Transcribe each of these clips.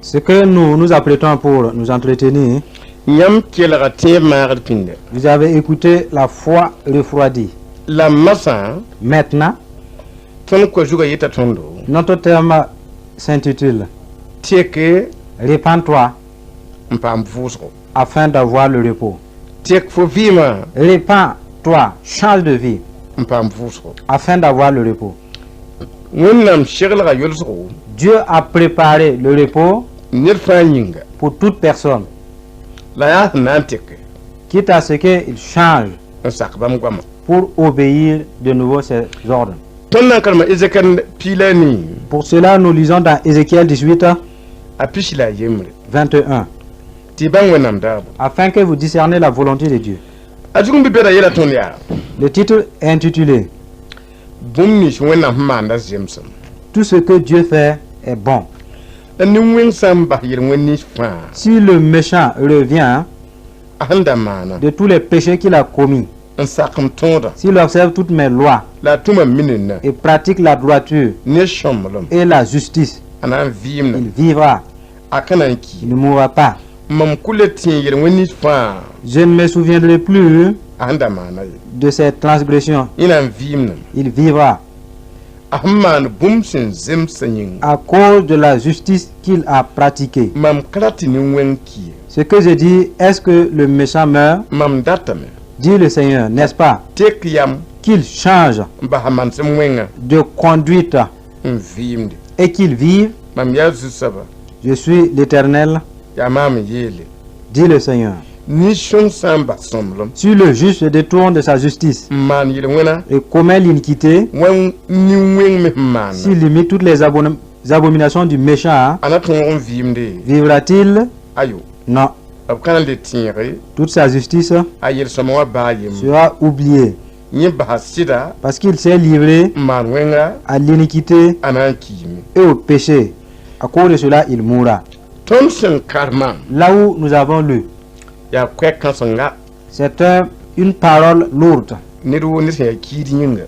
Ce que nous nous apprêtons pour nous entretenir, vous avez écouté la foi refroidie. Maintenant, notre terme s'intitule Répands-toi afin d'avoir le repos. Répands-toi, change de vie afin d'avoir le repos. Dieu a préparé le repos pour toute personne, quitte à ce qu'il change pour obéir de nouveau ses ordres. Pour cela, nous lisons dans Ézéchiel 18, 21, afin que vous discerniez la volonté de Dieu. Le titre est intitulé Tout ce que Dieu fait est bon. Si le méchant revient de tous les péchés qu'il a commis, s'il observe toutes mes lois et pratique la droiture et la justice, il vivra, il ne mourra pas. Je ne me souviendrai plus de ses transgressions. Il vivra à cause de la justice qu'il a pratiquée. Ce que je dis, est-ce que le méchant meurt? Dit le Seigneur, n'est-ce pas? Qu'il change de conduite et qu'il vive. Je suis l'Éternel, dit le Seigneur. Si le juste se détourne de sa justice et commet l'iniquité, s'il limite toutes les abominations du méchant, vivra-t-il? Non. Toute sa justice sera oubliée parce qu'il s'est livré à l'iniquité et au péché. À cause de cela, il mourra. Là où nous avons lu, c'est une parole lourde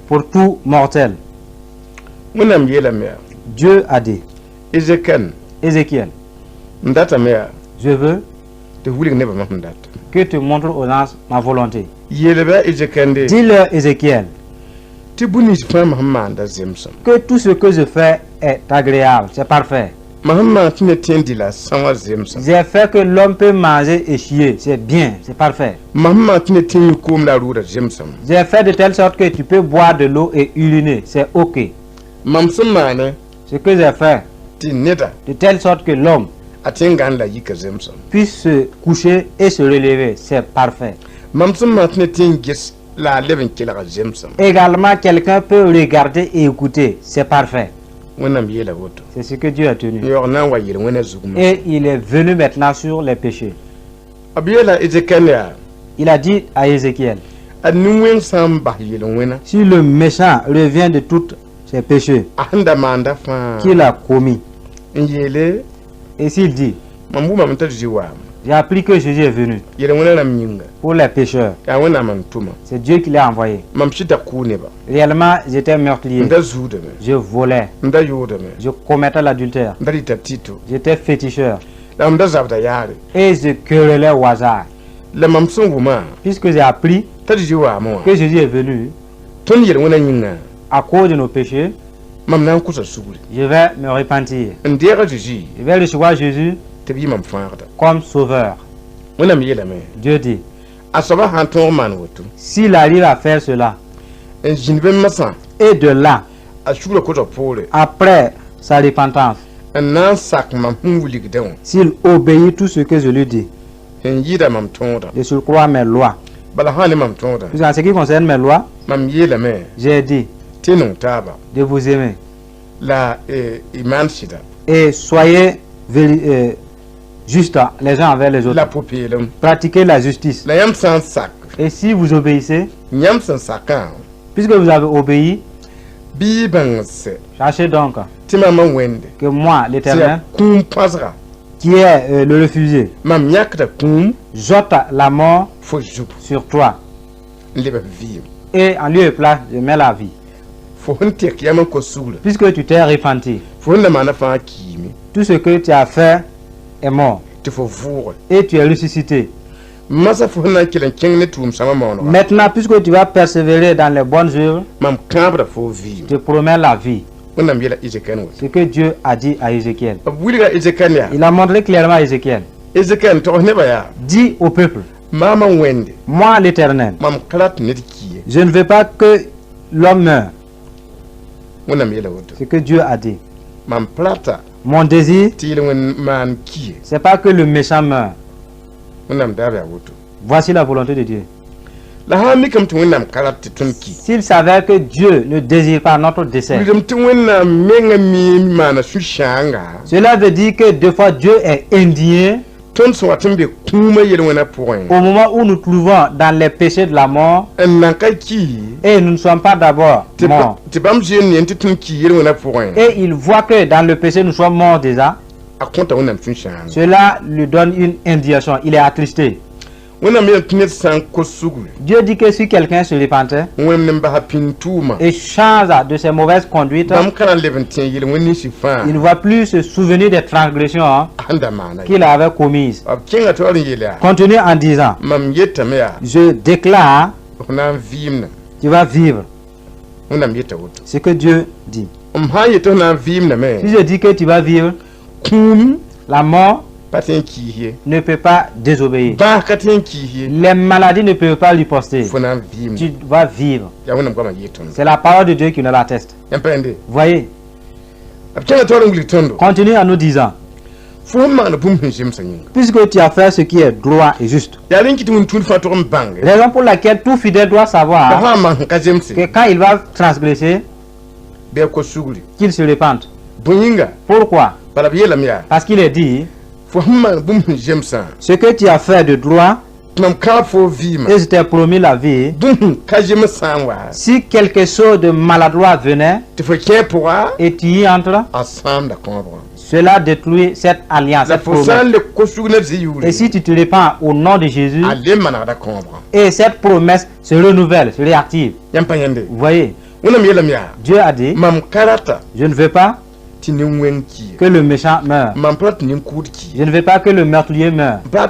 pour tout mortel. Dieu a dit, Ézéchiel, je veux que tu montres aux gens ma volonté. Dis-leur, Ézéchiel, que tout ce que je fais est agréable, c'est parfait. J'ai fait que l'homme peut manger et chier, c'est bien, c'est parfait. J'ai fait de telle sorte que tu peux boire de l'eau et uriner, c'est ok. Ce que j'ai fait, de telle sorte que l'homme puisse se coucher et se relever, c'est parfait. Également, quelqu'un peut regarder et écouter, c'est parfait. C'est ce que Dieu a tenu. Et il est venu maintenant sur les péchés. Il a dit à Ézéchiel, si le méchant revient de tous ses péchés qu'il a commis, et s'il dit, j'ai appris que Jésus est venu pour les pécheurs, c'est Dieu qui l'a envoyé. Réellement, j'étais meurtrier, je volais, je commettais l'adultère, j'étais féticheur et je querellais au hasard. Puisque j'ai appris que Jésus est venu à cause de nos péchés, je vais me repentir. Je vais recevoir Jésus comme sauveur. Dieu dit, s'il arrive à faire cela, et de là, après sa repentance, s'il obéit tout ce que je lui dis, de surcroît mes lois, en ce qui concerne mes lois, j'ai dit de vous aimer, Et soyez justes les uns envers les autres. Pratiquez la justice. Et si vous obéissez, puisque vous avez obéi, sachez donc que moi, l'Éternel, qui est le refusé, j'ôte la mort sur toi. Et en lieu et place, je mets la vie. Puisque tu t'es repenti, tout ce que tu as fait est mort. Et tu es ressuscité. Maintenant, puisque tu vas persévérer dans les bonnes œuvres, je te promets la vie. Ce que Dieu a dit à Ézéchiel. Il a montré clairement à Ézéchiel. Dis au peuple, moi l'Éternel, je ne veux pas que l'homme meure. Ce que Dieu a dit. Mon désir, c'est pas que le méchant meure. Voici la volonté de Dieu. S'il s'avère que Dieu ne désire pas notre décès, cela veut dire que des fois Dieu est indigné. Au moment où nous trouvons dans les péchés de la mort, et nous ne sommes pas d'abord morts, et il voit que dans le péché nous sommes morts déjà, cela lui donne une indignation, il est attristé. Dieu dit que si quelqu'un se repentait et change de ses mauvaises conduites, il ne va plus se souvenir des transgressions qu'il avait commises. Continue en disant, je déclare, tu vas vivre. Ce que Dieu dit. Si je dis que tu vas vivre, la mort ne peut pas désobéir. Les maladies ne peuvent pas lui poster. Tu vas vivre. C'est la parole de Dieu qui nous l'atteste. Voyez. Continue en nous disant, puisque tu as fait ce qui est droit et juste. Raison pour laquelle tout fidèle doit savoir que quand il va transgresser, qu'il se repente. Pourquoi? Parce qu'il est dit, ce que tu as fait de droit, et je t'ai promis la vie. Si quelque chose de maladroit venait et tu y entres, cela détruit cette alliance, cette promesse. Et si tu te répands au nom de Jésus, et cette promesse se renouvelle, se réactive. Vous voyez, Dieu a dit, je ne veux pas que le méchant meure. Je ne veux pas que le meurtrier meure. Je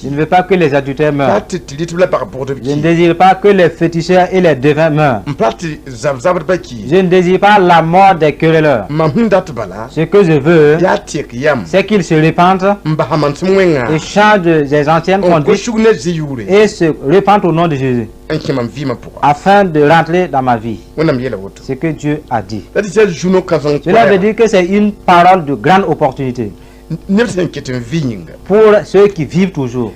ne veux pas que les adultères meurent. Je ne désire pas que les féticheurs et les devins meurent. Je ne désire pas la mort des querelleurs. Ce que je veux, c'est qu'ils se répandent et changent des anciennes conduites et se répandent au nom de Jésus, afin de rentrer dans ma vie. Ce que Dieu a dit. Cela veut dire que c'est une parole de grande opportunité pour ceux qui vivent toujours.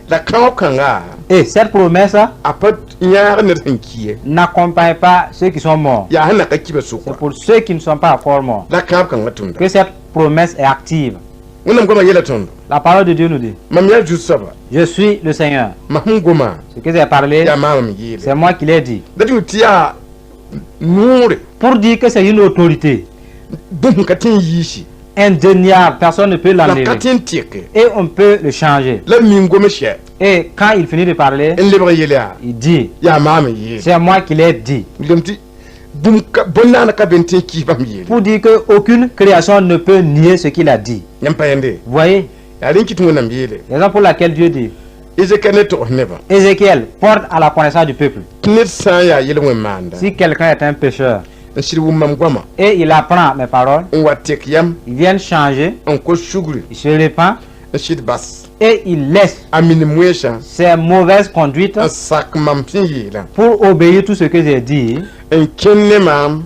Et cette promesse n'accompagne pas ceux qui sont morts. C'est pour ceux qui ne sont pas encore morts que cette promesse est active. La parole de Dieu nous dit, je suis le Seigneur. Ce que j'ai parlé, c'est moi qui l'ai dit. Pour dire que c'est une autorité indéniable, personne ne peut l'enlever. Et on peut le changer. Et quand il finit de parler, il dit, c'est moi qui l'ai dit. Pour dire qu'aucune création ne peut nier ce qu'il a dit. Vous voyez? Raison pour laquelle Dieu dit, Ézéchiel porte à la connaissance du peuple. Si quelqu'un est un pécheur et il apprend mes paroles, il vient changer, il se répand et il laisse ses mauvaises conduites pour obéir tout ce que j'ai dit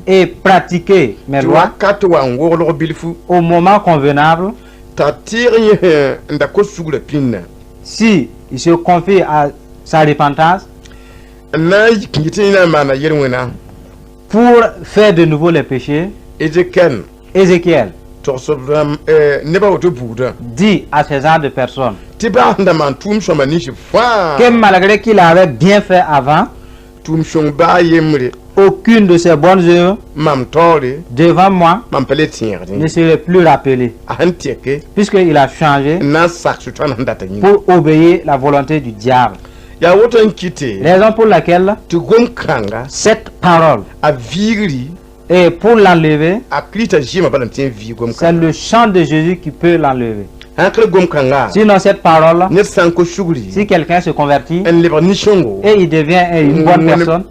et pratiquer mes lois au moment convenable. Si il se confie à sa repentance pour faire de nouveau les péchés, Ézéchiel dit à ces genres de personnes que malgré qu'il avait bien fait avant, aucune de ces bonnes œuvres devant moi ne serait plus rappelée, puisqu'il a changé pour obéir la volonté du diable. Raison pour laquelle cette parole, et pour l'enlever, c'est le chant de Jésus qui peut l'enlever. Sinon cette parole, si quelqu'un se convertit et il devient une bonne personne,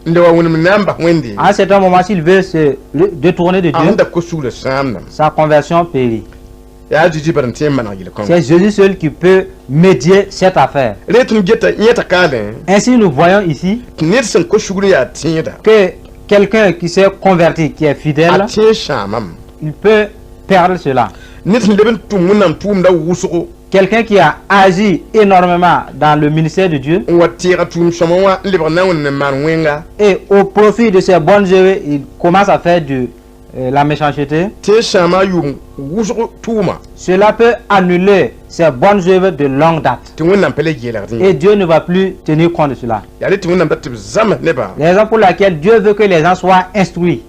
à un certain moment, s'il veut se détourner de Dieu, sa conversion périt. C'est Jésus seul qui peut médier cette affaire. Ainsi, nous voyons ici que quelqu'un qui s'est converti, qui est fidèle, il peut perdre cela. Quelqu'un qui a agi énormément dans le ministère de Dieu et au profit de ses bonnes œuvres, il commence à faire de la méchanceté. Cela peut annuler ses bonnes œuvres de longue date. Et Dieu ne va plus tenir compte de cela. Raison pour laquelle Dieu veut que les gens soient instruits,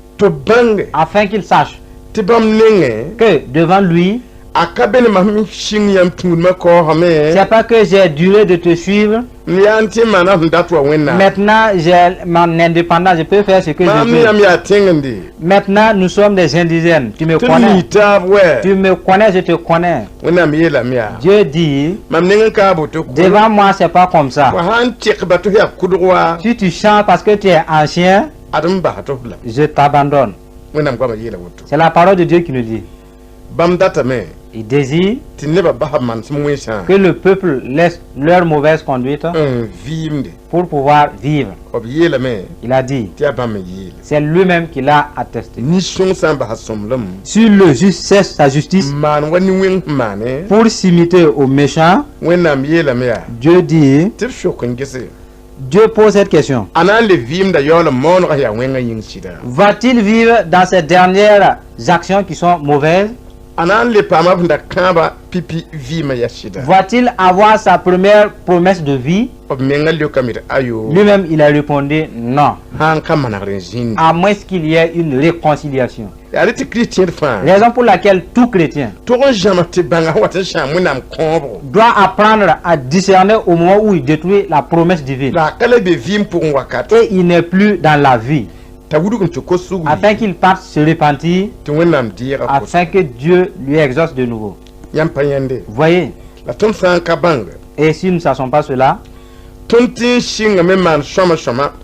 afin qu'ils sachent que devant lui, c'est pas que j'ai duré de te suivre. Maintenant, j'ai mon indépendance, je peux faire ce que je veux. Maintenant, nous sommes des indigènes. Tu me connais. Tu me connais, je te connais. Dieu dit, devant moi, c'est pas comme ça. Si tu chantes parce que tu es ancien, je t'abandonne. C'est la parole de Dieu qui nous dit. Il désire que le peuple laisse leur mauvaise conduite pour pouvoir vivre. Il a dit, c'est lui-même qui l'a attesté. Si le juste cesse sa justice pour s'imiter aux méchants, Dieu dit, Dieu pose cette question. Va-t-il vivre dans ces dernières actions qui sont mauvaises? Va-t-il avoir sa première promesse de vie? Lui-même, il a répondu non. À moins qu'il y ait une réconciliation. Raison pour laquelle tout chrétien doit apprendre à discerner au moment où il détruit la promesse divine. Et il n'est plus dans la vie. Afin qu'il parte se repentir, afin que Dieu lui exauce de nouveau. Voyez. Et si nous ne sachons pas cela,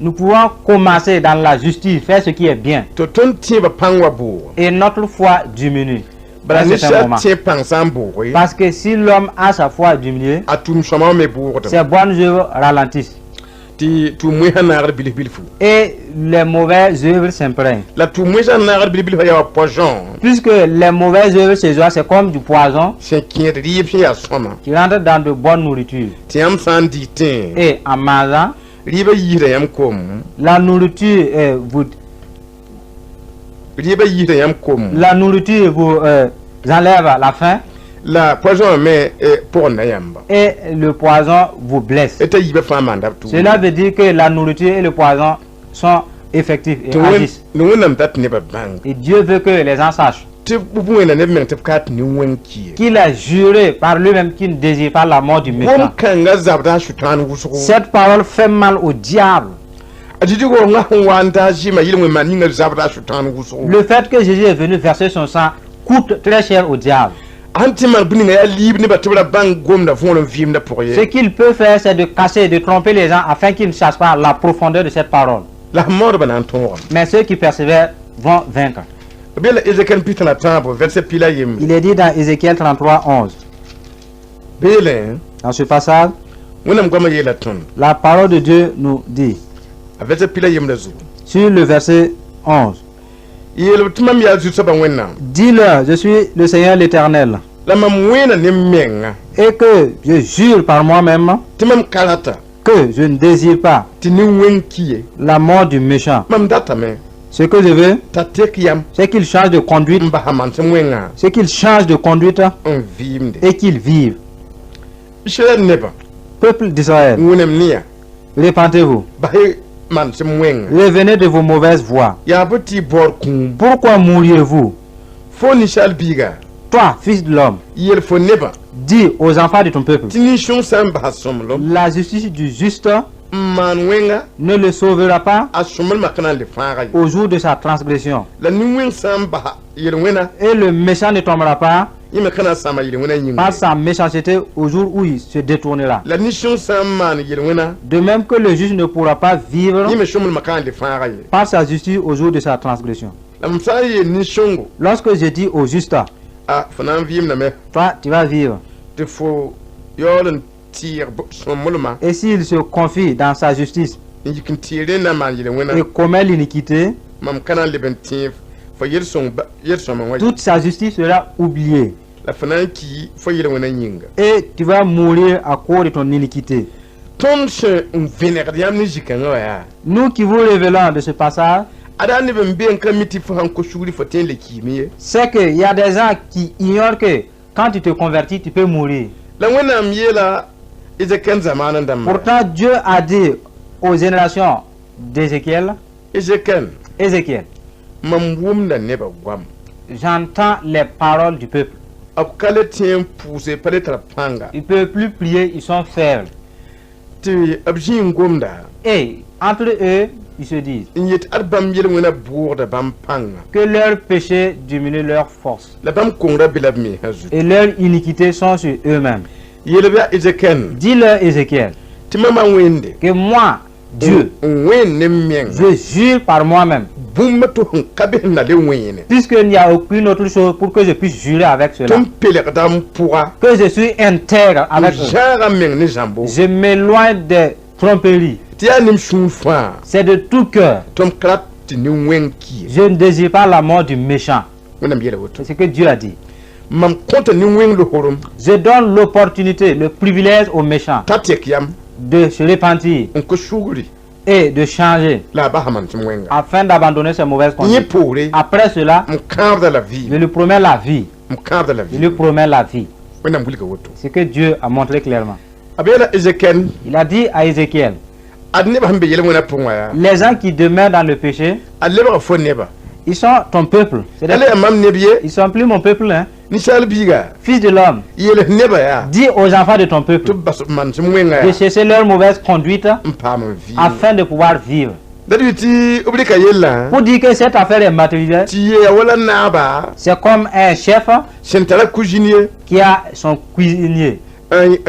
nous pouvons commencer dans la justice, faire ce qui est bien. Et notre foi diminue. Parce que si l'homme a sa foi diminuée, ses bonnes œuvres ralentissent. Et les mauvaises œuvres s'imprègnent. Puisque les mauvaises œuvres chez eux, c'est comme du poison qui rentre dans de bonnes nourritures. Et en mangeant, la nourriture vous enlève la faim. Et le poison vous blesse. Cela veut dire que la nourriture et le poison sont effectifs et agissent. Et Dieu veut que les gens sachent qu'il a juré par lui-même qu'il ne désire pas la mort du méchant. Cette parole fait mal au diable. Le fait que Jésus est venu verser son sang coûte très cher au diable. Ce qu'il peut faire, c'est de casser, de tromper les gens afin qu'ils ne sachent pas la profondeur de cette parole. Mais ceux qui persévèrent vont vaincre. Il est dit dans Ézéchiel 33, 11. Dans ce passage, la parole de Dieu nous dit, sur le verset 11, dis-leur, je suis le Seigneur l'Éternel, et que je jure par moi-même que je ne désire pas la mort du méchant, Ce que je veux, c'est qu'il change de conduite, c'est qu'il change de conduite et qu'il vive. Peuple d'Israël, répentez-vous. Revenez de vos mauvaises voies. Pourquoi mourriez-vous? Toi, fils de l'homme, dis aux enfants de ton peuple, la justice du juste ne le sauvera pas au jour de sa transgression. Et le méchant ne tombera pas par sa méchanceté au jour où il se détournera. De même que le juge ne pourra pas vivre par sa justice au jour de sa transgression. Lorsque je dis au juste, toi tu vas vivre. Et s'il se confie dans sa justice et commet l'iniquité, toute sa justice sera oubliée. Et tu vas mourir à cause de ton iniquité. Nous qui vous révélons de ce passage, c'est qu'il y a des gens qui ignorent que quand tu te convertis, tu peux mourir. Pourtant, Dieu a dit aux générations d'Ézéchiel, Ézéchiel, j'entends les paroles du peuple. Ils ne peuvent plus prier, ils sont faibles. Et entre eux, ils se disent que leurs péchés diminuent leur force. Et leurs iniquités sont sur eux-mêmes. Dis-leur, Ézéchiel, que moi, Dieu, je jure par moi-même, puisqu'il n'y a aucune autre chose pour que je puisse jurer avec cela, que je suis intègre avec eux. Je m'éloigne des tromperies. C'est de tout cœur. Je ne désire pas la mort du méchant. C'est ce que Dieu a dit. Je donne l'opportunité, le privilège aux méchants de se repentir et de changer afin d'abandonner ses mauvaises conduites. Après cela, je lui promets la vie. Je lui promets la vie. C'est que Dieu a montré clairement. Il a dit à Ézéchiel, les gens qui demeurent dans le péché, ils sont ton peuple. Ils sont plus mon peuple. Hein? Fils de l'homme, dis aux enfants de ton peuple de cesser leur mauvaise conduite afin de pouvoir vivre. Pour dire que cette affaire est matérielle, c'est comme un chef qui a son cuisinier. Et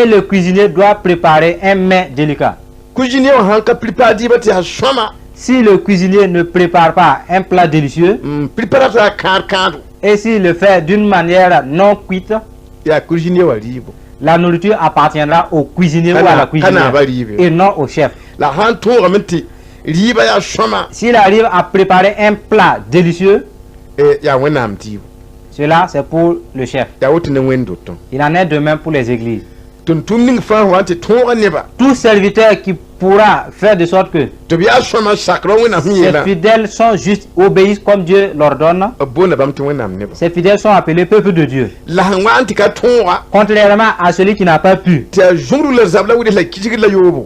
le cuisinier doit préparer un mets délicat. Si le cuisinier ne prépare pas un plat délicieux, et s'il le fait d'une manière non cuite, la nourriture appartiendra au cuisinier ou à la cuisinière et non au chef. S'il arrive à préparer un plat délicieux, cela c'est pour le chef. Il en est de même pour les églises. Tout serviteur qui pourra faire de sorte que ces fidèles sont juste, obéissent comme Dieu leur donne. Ces fidèles sont appelés peuple de Dieu. Contrairement à celui qui n'a pas pu.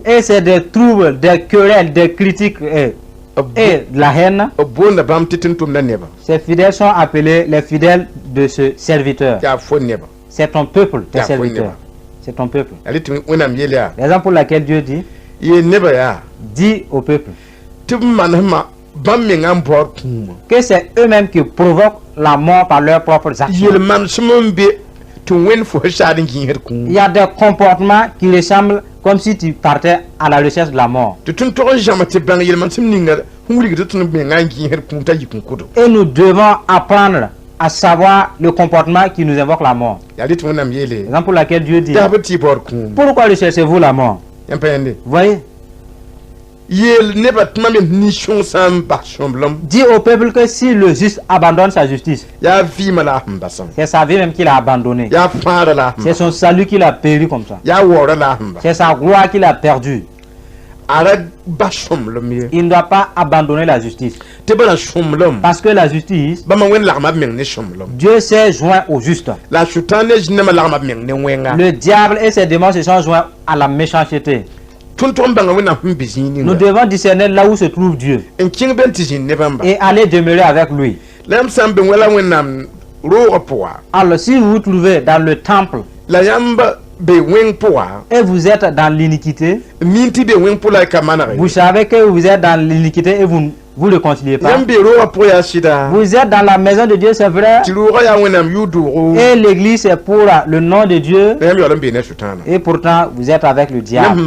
Et c'est des troubles, des querelles, des critiques et de la haine. Ces fidèles sont appelés les fidèles de ce serviteur. C'est ton peuple, tes serviteurs. C'est ton peuple. Raison pour laquelle Dieu dit, dis au peuple que c'est eux-mêmes qui provoquent la mort par leurs propres actions. Il y a des comportements qui ressemblent comme si tu partais à la recherche de la mort. Et nous devons apprendre à savoir le comportement qui nous invoque la mort. Raison pour laquelle Dieu dit, pourquoi recherchez-vous la mort? Vous voyez? Dis au peuple que si le juste abandonne sa justice, c'est sa vie même qu'il a abandonnée. C'est son salut qu'il a péri comme ça. C'est sa gloire qu'il a perdue. il ne doit pas abandonner la justice. Parce que la justice, Dieu s'est joint au juste. Le diable et ses démons se sont joints à la méchanceté. Nous devons discerner là où se trouve Dieu et aller demeurer avec lui. Alors si vous vous trouvez dans le temple et vous êtes dans l'iniquité, vous savez que vous êtes dans l'iniquité et vous ne vous le conciliez pas. Vous êtes dans la maison de Dieu, c'est vrai. Et l'église c'est pour le nom de Dieu. Et pourtant vous êtes avec le diable.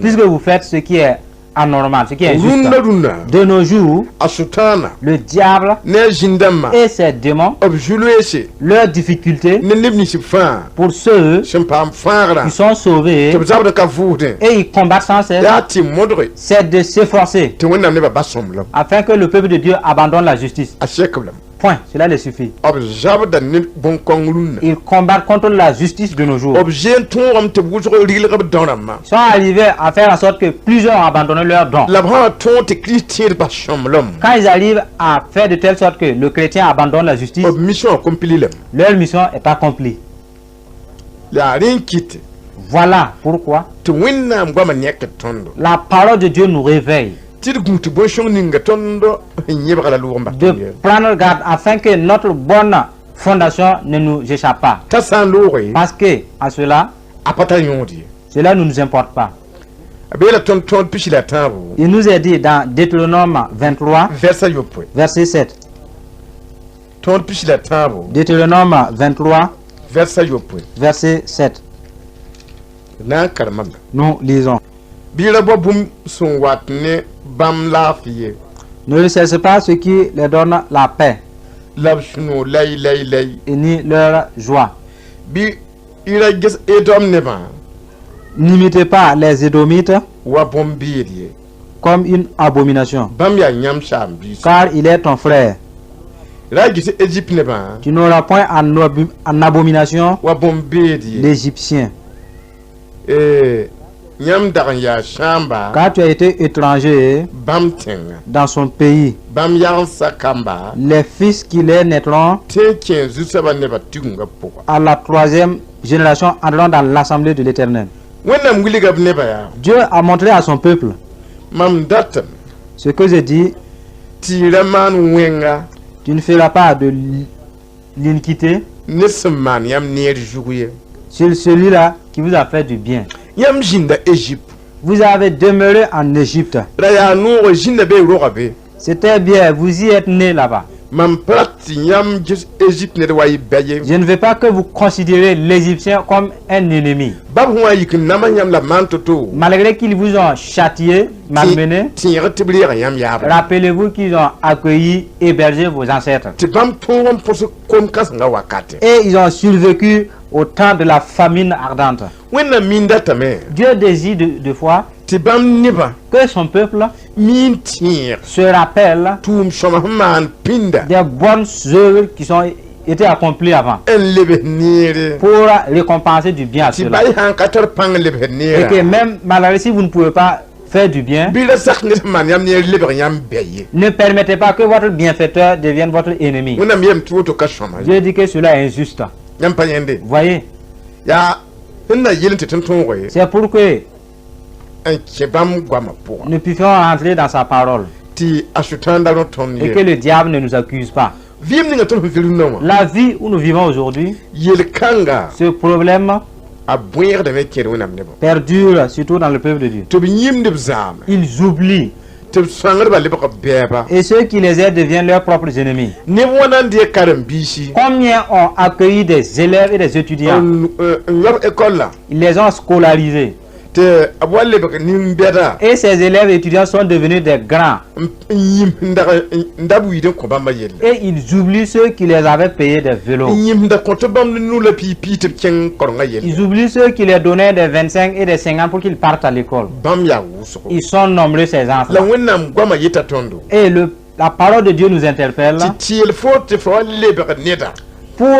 Puisque vous faites ce qui est anormal, ce qui est injuste. De nos jours, le diable et ses démons, leurs difficultés pour ceux qui sont sauvés et ils combattent sans cesse, c'est de s'efforcer afin que le peuple de Dieu abandonne la justice. Point, cela les suffit. Ils combattent contre la justice de nos jours. Ils sont arrivés à faire en sorte que plusieurs ont abandonné leurs dons. Quand ils arrivent à faire de telle sorte que le chrétien abandonne la justice, leur mission est accomplie. Voilà pourquoi la parole de Dieu nous réveille de prendre garde afin que notre bonne fondation ne nous échappe pas. Parce que à cela ne nous importe pas. Il nous est dit dans Deutéronome 23, verset 7. Deutéronome 23, verset 7. Nous lisons. Ne cesse pas ce qui leur donne la paix et ni leur joie. N'imitez pas les Édomites comme une abomination, car il est ton frère. Tu n'auras point en abomination l'Égyptien, car tu as été étranger dans son pays. Les fils qui les naîtront à la 3e génération entreront dans l'assemblée de l'Éternel. Dieu a montré à son peuple ce que je dis: tu ne feras pas de l'iniquité sur celui-là qui vous a fait du bien. Vous avez demeuré en Égypte. C'était bien, vous y êtes né là-bas. Je ne veux pas que vous considérez l'Égyptien comme un ennemi. Malgré qu'ils vous ont châtié, malmené, rappelez-vous qu'ils ont accueilli, hébergé vos ancêtres. Et ils ont survécu au temps de la famine ardente. Dieu désire de fois que son peuple se rappelle des bonnes œuvres qui sont été accomplies avant pour récompenser du bien à cela. Et que même malgré si vous ne pouvez pas faire du bien, ne permettez pas que votre bienfaiteur devienne votre ennemi. Dieu dit que cela est injuste. Voyez, c'est pour que nous puissions entrer dans sa parole et que le diable ne nous accuse pas. La vie où nous vivons aujourd'hui, ce problème perdure surtout dans le peuple de Dieu. Ils oublient. Et ceux qui les aident deviennent leurs propres ennemis. Combien ont accueilli des élèves et des étudiants? Ils les ont scolarisés. Et ces élèves et étudiants sont devenus des grands. Et ils oublient ceux qui les avaient payé des vélos. Ils oublient ceux qui les donnaient des 25 et des 50 pour qu'ils partent à l'école. Ils sont nombreux ces enfants. Et la parole de Dieu nous interpelle pour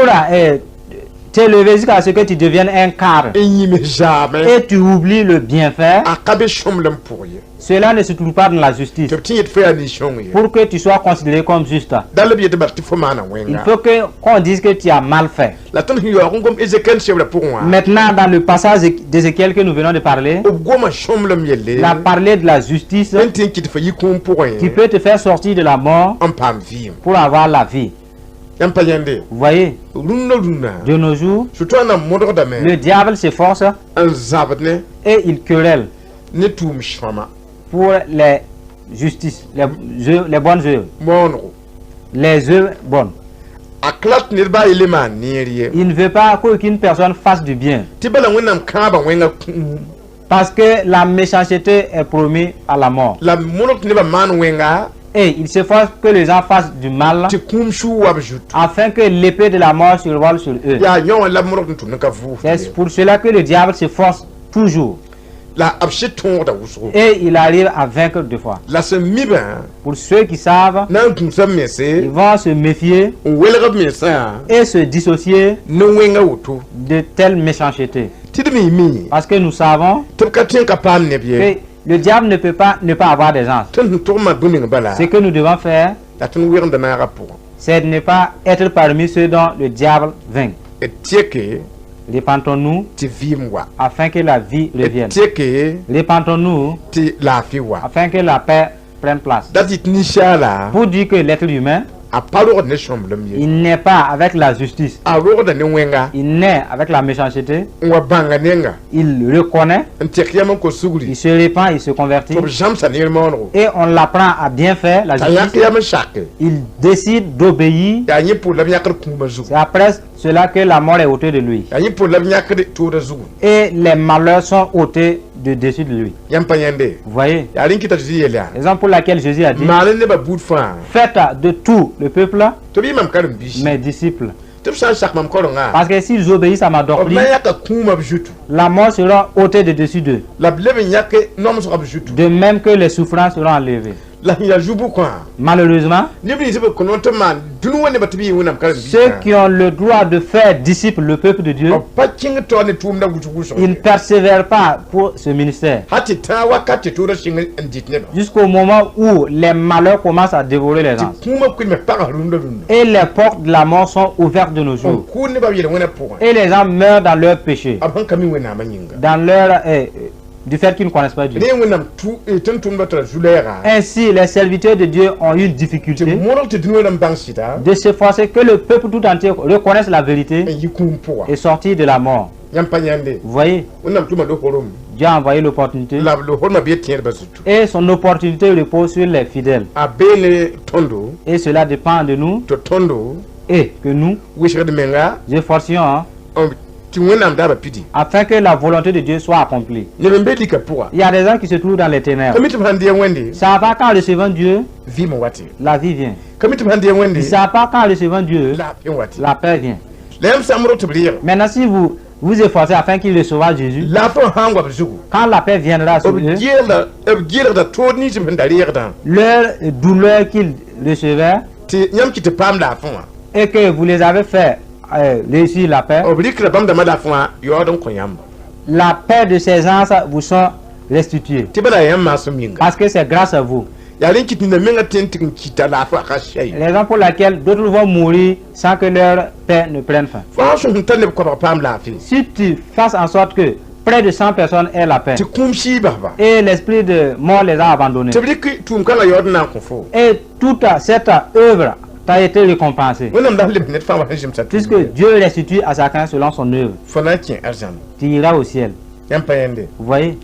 t'élever jusqu'à ce que tu deviennes un cadre. Et tu oublies le bienfait. Cela ne se trouve pas dans la justice. Pour que tu sois considéré comme juste. Il faut qu'on dise que tu as mal fait. Maintenant, dans le passage d'Ézéchiel que nous venons de parler, il a parlé de la justice qui peut te faire sortir de la mort pour avoir la vie. Vous voyez, de nos jours, le diable s'efforce et il querelle pour les justices, les bonnes œuvres. Les œuvres bonnes. Il ne veut pas qu'aucune personne fasse du bien. Parce que la méchanceté est promise à la mort. Et il s'efforce que les gens fassent du mal afin que l'épée de la mort se revole sur eux. C'est pour cela que le diable s'efforce toujours. Et il arrive à vaincre deux fois. Pour ceux qui savent, ils vont se méfier et se dissocier de telle méchanceté. Parce que nous savons que le diable ne peut pas ne pas avoir des anges. Ce que nous devons faire, c'est de ne pas être parmi ceux dont le diable vainc. Répentons-nous afin que la vie revienne. Répentons-nous afin que la paix prenne place. Pour dire que l'être humain, il n'est pas avec la justice. Il naît avec la méchanceté. Il reconnaît. Il se répand, il se convertit. Et on l'apprend à bien faire la justice. Il décide d'obéir. C'est après cela que la mort est ôtée de lui. Et les malheurs sont ôtés de dessus de lui. Vous voyez, raison pour laquelle Jésus a dit, faites de tout le peuple mes disciples. Parce que s'ils obéissent à ma doctrine, la mort sera ôtée de dessus d'eux. De même que les souffrances seront enlevées. Malheureusement, ceux qui ont le droit de faire disciple le peuple de Dieu, ils ne persévèrent pas pour ce ministère. Jusqu'au moment où les malheurs commencent à dévorer les gens. Et les portes de la mort sont ouvertes de nos jours. Et les gens meurent dans leur péché. Dans leur... du fait qu'ils ne connaissent pas Dieu. Ainsi, les serviteurs de Dieu ont eu une difficulté de s'efforcer que le peuple tout entier reconnaisse la vérité et sortir de la mort. Vous voyez, Dieu a envoyé l'opportunité et son opportunité repose sur les fidèles. Et cela dépend de nous et que nous efforcions afin que la volonté de Dieu soit accomplie. Il y a des gens qui se trouvent dans les ténèbres. Ça va qu'en recevant Dieu, la vie vient. Ça va qu'en recevant Dieu, la paix vient. Maintenant, si vous vous efforcez afin qu'il reçoive Jésus, quand la paix viendra sur eux, leur douleur qu'ils recevaient et que vous les avez fait réussir la paix, la paix de ces gens vous sont restituées. Parce que c'est grâce à vous. Raison pour laquelle d'autres vont mourir sans que leur paix ne prenne fin. Si tu fasses en sorte que près de 100 personnes aient la paix et l'esprit de mort les a abandonnés, et toute cette œuvre t'a été récompensé. Puisque Dieu restitue à chacun selon son œuvre. Tu iras au ciel. Vous voyez?